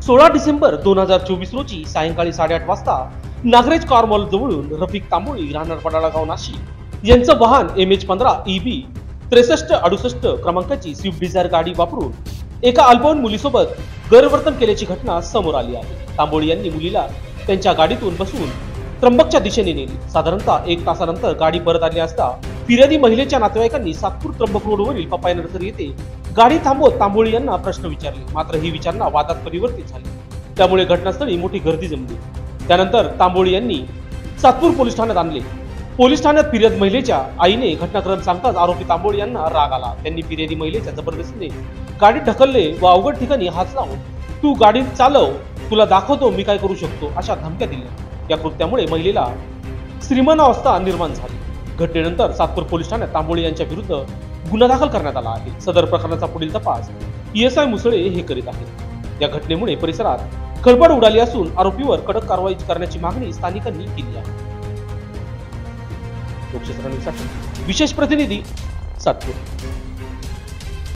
16 डिसेंबर 2024 रोजी सायंकाळी 8:30 वाजता नागरेज कार मॉल जवळून रफिक तांबोळी राहणार पडाळा गाव नाशिक यांचं वाहन MH15 EB 6368 क्रमांकाची स्विफ्ट डिझायर गाडी वापरून एका अल्पवयीन मुलीसोबत गैरवर्तन केल्याची घटना समोर आली आहे। तांबोळी यांनी मुलीला त्यांच्या गाडीतून बसवून त्र्यंबकच्या दिशेने नेली। साधारणतः 1 तासानंतर गाडी परत आली असता फिर्यादी महिलेच्या नातेवाईकांनी सातपूर त्र्यंबक रोडवरील पपाई नर्सरी येथे गाडी थांबवत तांबोळी यांना प्रश्न विचारले, मात्र ही विचारणा वादात परिवर्तित झाली। त्यामुळे घटनास्थळी मोठी गर्दी जमली। त्यानंतर तांबोळी यांनी सातपूर पोलीस ठाण्यात आणले। पोलीस ठाण्यात फिर्याद महिलेच्या आईने घटनाक्रम सांगताच आरोपी तांबोळी यांना राग आला। त्यांनी फिर्यादी महिलेच्या जबरदस्तीने गाडीत ढकलले व अवघड ठिकाणी हात लावून तू गाडी चालव, तुला दाखवतो मी काय करू शकतो अशा धमक्या दिल्या। या कृत्यामुळे महिलेला श्रीमनावस्था निर्माण झाली। घटनेनंतर सातपूर पोलीस ठाण्यात तांबोळी यांच्या विरुद्ध गुन्हा दाखल करण्यात आला आहे। सदर प्रकरणाचा पुढील तपास PSI मुसळे हे करीत आहेत। या घटनेमुळे परिसरात खळबळ उडाली असून आरोपीवर कडक कारवाई करण्याची मागणी स्थानिकांनी केली आहे। लोकशाहीसाठी विशेष प्रतिनिधी सातपूर।